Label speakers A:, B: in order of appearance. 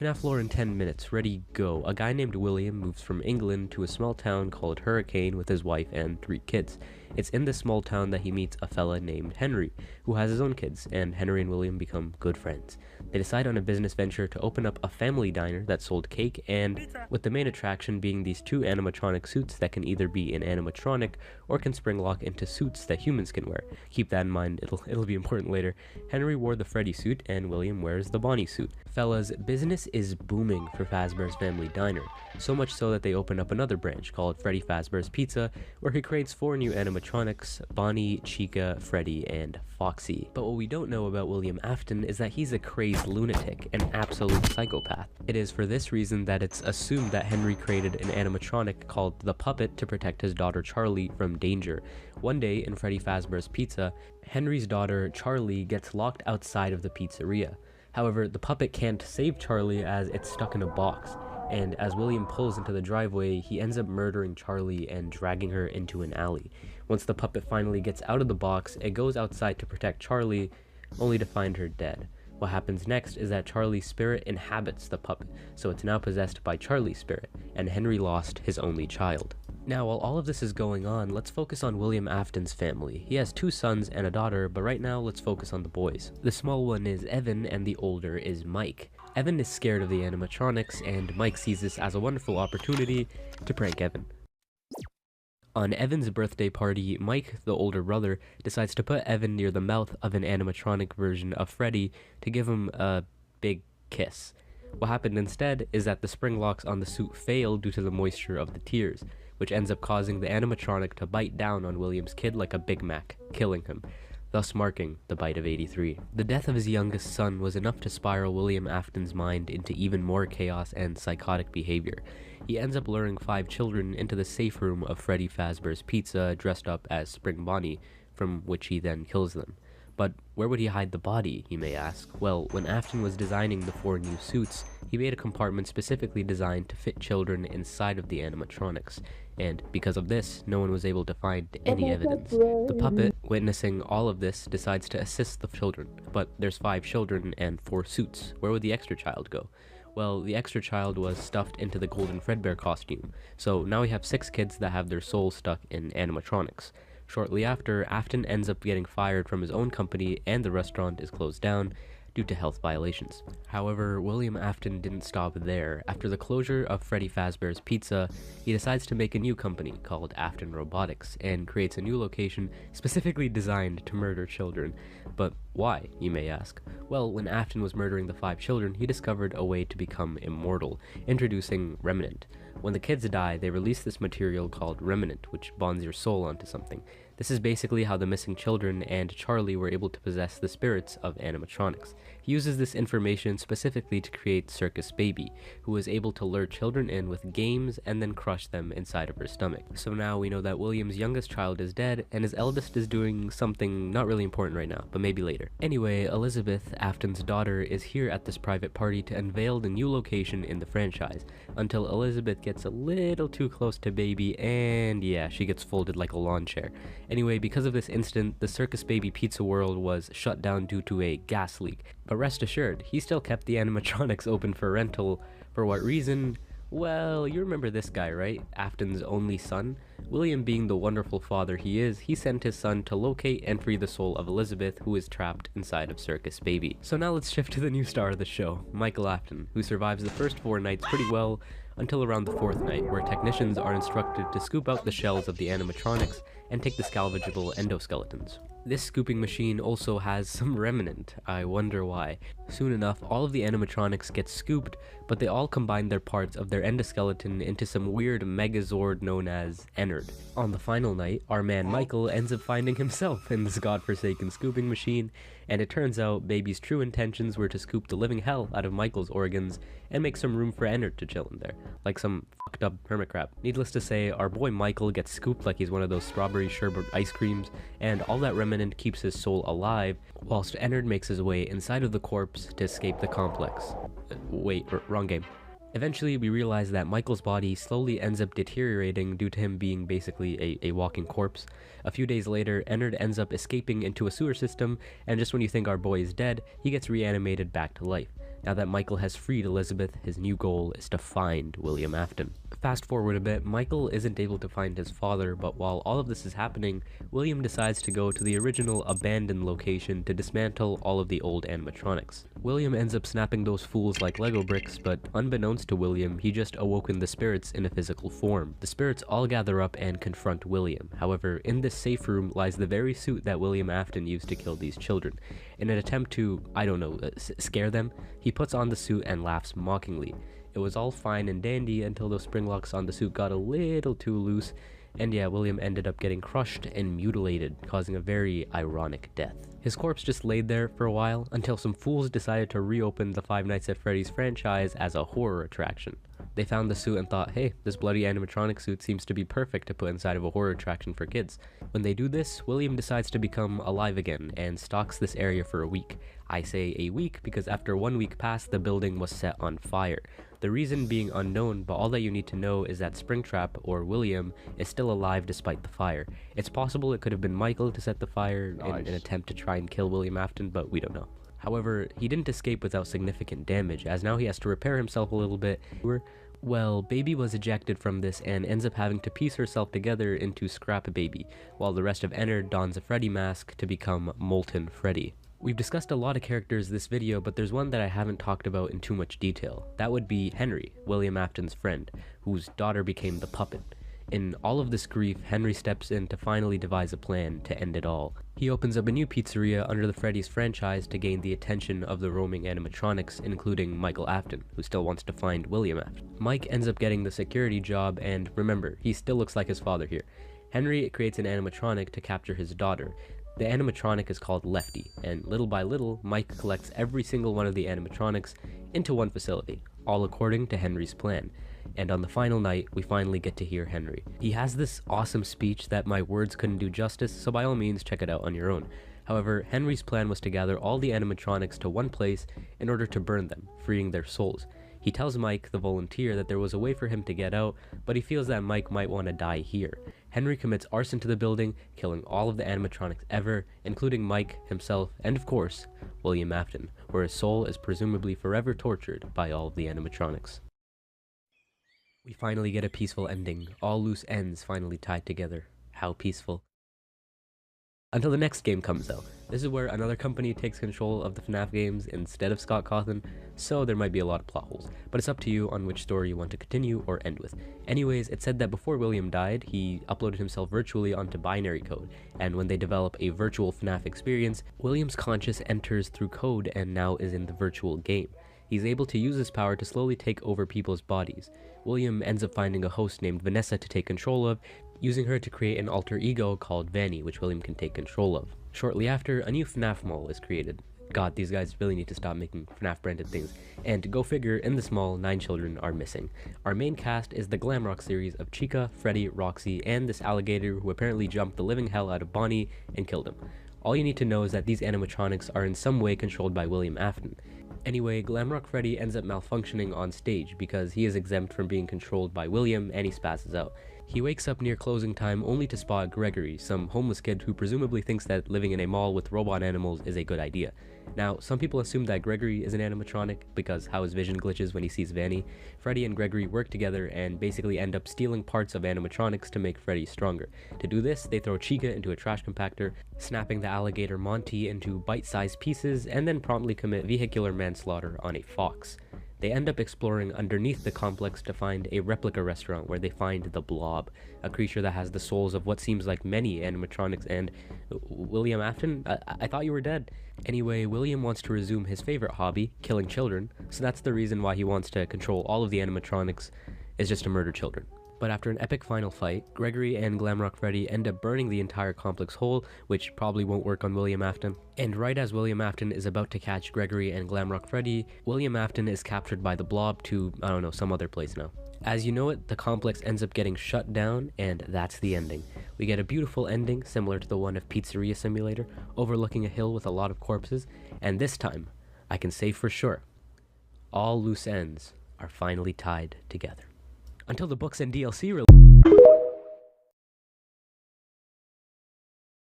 A: Fnaf lore in 10 minutes, ready, go. A guy named William moves from England to a small town called Hurricane with his wife and 3 kids. It's in this small town that he meets a fella named Henry, who has his own kids, and Henry and William become good friends. They decide on a business venture to open up a family diner that sold cake, and with the main attraction being these 2 animatronic suits that can either be an animatronic or can spring lock into suits that humans can wear. Keep that in mind, it'll be important later. Henry wore the Freddy suit and William wears the Bonnie suit. Fellas, business is booming for Fazbear's Family Diner, so much so that they open up another branch called Freddy Fazbear's Pizza, where he creates 4 new animatronics: Bonnie, Chica, Freddy, and Foxy. But what we don't know about William Afton is that he's a crazed lunatic, an absolute psychopath. It is for this reason that it's assumed that Henry created an animatronic called the Puppet to protect his daughter Charlie from danger. One day in Freddy Fazbear's Pizza, Henry's daughter Charlie gets locked outside of the pizzeria. However, the puppet can't save Charlie as it's stuck in a box, and as William pulls into the driveway, he ends up murdering Charlie and dragging her into an alley. Once the puppet finally gets out of the box, it goes outside to protect Charlie, only to find her dead. What happens next is that Charlie's spirit inhabits the puppet, so it's now possessed by Charlie's spirit, and Henry lost his only child. Now, while all of this is going on, let's focus on William Afton's family. He has 2 sons and a daughter, but right now let's focus on the boys. The small one is Evan, and the older is Mike. Evan is scared of the animatronics, and Mike sees this as a wonderful opportunity to prank Evan. On Evan's birthday party, Mike, the older brother, decides to put Evan near the mouth of an animatronic version of Freddy to give him a big kiss. What happened instead is that the spring locks on the suit fail due to the moisture of the tears, which ends up causing the animatronic to bite down on William's kid like a Big Mac, killing him, thus marking the bite of 83. The death of his youngest son was enough to spiral William Afton's mind into even more chaos and psychotic behavior. He ends up luring 5 children into the safe room of Freddy Fazbear's Pizza dressed up as Spring Bonnie, from which he then kills them. But where would he hide the body, you may ask? Well, when Afton was designing the 4 new suits, he made a compartment specifically designed to fit children inside of the animatronics, and because of this, no one was able to find any evidence. The puppet, witnessing all of this, decides to assist the children, but there's 5 children and 4 suits. Where would the extra child go? Well, the extra child was stuffed into the Golden Fredbear costume, so now we have 6 kids that have their souls stuck in animatronics. Shortly after, Afton ends up getting fired from his own company and the restaurant is closed down due to health violations. However, William Afton didn't stop there. After the closure of Freddy Fazbear's Pizza, he decides to make a new company called Afton Robotics and creates a new location specifically designed to murder children. But why, you may ask? Well, when Afton was murdering the 5 children, he discovered a way to become immortal, introducing Remnant. When the kids die, they release this material called Remnant, which bonds your soul onto something. This is basically how the missing children and Charlie were able to possess the spirits of animatronics. He uses this information specifically to create Circus Baby, who is able to lure children in with games and then crush them inside of her stomach. So now we know that William's youngest child is dead, and his eldest is doing something not really important right now, but maybe later. Anyway, Elizabeth, Afton's daughter, is here at this private party to unveil the new location in the franchise, until Elizabeth gets a little too close to Baby, and yeah, she gets folded like a lawn chair. Anyway, because of this incident, the Circus Baby Pizza World was shut down due to a gas leak. But rest assured, he still kept the animatronics open for rental. For what reason? Well, you remember this guy, right? Afton's only son? William, being the wonderful father he is, he sent his son to locate and free the soul of Elizabeth, who is trapped inside of Circus Baby. So now let's shift to the new star of the show, Michael Afton, who survives the first 4 nights pretty well, until around the 4th night, where technicians are instructed to scoop out the shells of the animatronics and take the salvageable endoskeletons. This scooping machine also has some remnant. I wonder why. Soon enough, all of the animatronics get scooped, but they all combine their parts of their endoskeleton into some weird megazord known as Ennard. On the final night, our man Michael ends up finding himself in this godforsaken scooping machine, and it turns out Baby's true intentions were to scoop the living hell out of Michael's organs and make some room for Ennard to chill in there, like some fucked up hermit crab. Needless to say, our boy Michael gets scooped like he's one of those strawberry sherbet ice creams, and all that remnant keeps his soul alive, whilst Ennard makes his way inside of the corpse to escape the complex. Wait, wrong game. Eventually, we realize that Michael's body slowly ends up deteriorating due to him being basically a walking corpse. A few days later, Ennard ends up escaping into a sewer system, and just when you think our boy is dead, he gets reanimated back to life. Now that Michael has freed Elizabeth, his new goal is to find William Afton. Fast forward a bit, Michael isn't able to find his father, but while all of this is happening, William decides to go to the original abandoned location to dismantle all of the old animatronics. William ends up snapping those fools like Lego bricks, but unbeknownst to William, he just awoken the spirits in a physical form. The spirits all gather up and confront William. However, in this safe room lies the very suit that William Afton used to kill these children. In an attempt to, I don't know, scare them, he puts on the suit and laughs mockingly. It was all fine and dandy until those spring locks on the suit got a little too loose, and yeah, William ended up getting crushed and mutilated, causing a very ironic death. His corpse just laid there for a while until some fools decided to reopen the Five Nights at Freddy's franchise as a horror attraction. They found the suit and thought, hey, this bloody animatronic suit seems to be perfect to put inside of a horror attraction for kids. When they do this, William decides to become alive again and stalks this area for a week. I say a week because after 1 week passed, the building was set on fire. The reason being unknown, but all that you need to know is that Springtrap, or William, is still alive despite the fire. It's possible it could have been Michael to set the fire in an attempt to try and kill William Afton, but we don't know. However, he didn't escape without significant damage, as now he has to repair himself a little bit. Well, Baby was ejected from this and ends up having to piece herself together into Scrap Baby, while the rest of Ennard dons a Freddy mask to become Molten Freddy. We've discussed a lot of characters this video, but there's one that I haven't talked about in too much detail. That would be Henry, William Afton's friend, whose daughter became the puppet. In all of this grief, Henry steps in to finally devise a plan to end it all. He opens up a new pizzeria under the Freddy's franchise to gain the attention of the roaming animatronics, including Michael Afton, who still wants to find William Afton. Mike ends up getting the security job, and remember, he still looks like his father here. Henry creates an animatronic to capture his daughter. The animatronic is called Lefty, and little by little, Mike collects every single one of the animatronics into one facility, all according to Henry's plan. And on the final night, we finally get to hear Henry. He has this awesome speech that my words couldn't do justice, so by all means check it out on your own. However, Henry's plan was to gather all the animatronics to one place in order to burn them, freeing their souls. He tells Mike, the volunteer, that there was a way for him to get out, but he feels that Mike might want to die here. Henry commits arson to the building, killing all of the animatronics ever, including Mike, himself, and of course, William Afton, where his soul is presumably forever tortured by all of the animatronics. We finally get a peaceful ending, all loose ends finally tied together. How peaceful. Until the next game comes out. This is where another company takes control of the Fnaf games instead of Scott Cawthon, so there might be a lot of plot holes, but it's up to you on which story you want to continue or end with. Anyways, it said that before William died, he uploaded himself virtually onto binary code, and when they develop a virtual Fnaf experience, William's conscious enters through code and now is in the virtual game. He's able to use his power to slowly take over people's bodies. William ends up finding a host named Vanessa to take control of, using her to create an alter ego called Vanny, which William can take control of. Shortly after, a new FNAF mall is created. God, these guys really need to stop making FNAF branded things. And go figure, in this mall, 9 children are missing. Our main cast is the glam rock series of Chica, Freddy, Roxy, and this alligator who apparently jumped the living hell out of Bonnie and killed him. All you need to know is that these animatronics are in some way controlled by William Afton. Anyway, Glamrock Freddy ends up malfunctioning on stage because he is exempt from being controlled by William and he spazzes out. He wakes up near closing time only to spot Gregory, some homeless kid who presumably thinks that living in a mall with robot animals is a good idea. Now, some people assume that Gregory is an animatronic because how his vision glitches when he sees Vanny. Freddy and Gregory work together and basically end up stealing parts of animatronics to make Freddy stronger. To do this, they throw Chica into a trash compactor, snapping the alligator Monty into bite-sized pieces, and then promptly commit vehicular manslaughter on a fox. They end up exploring underneath the complex to find a replica restaurant where they find the Blob, a creature that has the souls of what seems like many animatronics. And William Afton? I thought you were dead. Anyway, William wants to resume his favorite hobby, killing children, so that's the reason why he wants to control all of the animatronics, is just to murder children. But after an epic final fight, Gregory and Glamrock Freddy end up burning the entire complex whole, which probably won't work on William Afton. And right as William Afton is about to catch Gregory and Glamrock Freddy, William Afton is captured by the Blob to, I don't know, some other place now. As you know it, the complex ends up getting shut down, and that's the ending. We get a beautiful ending, similar to the one of Pizzeria Simulator, overlooking a hill with a lot of corpses, and this time, I can say for sure, all loose ends are finally tied together. Until the books and DLC release.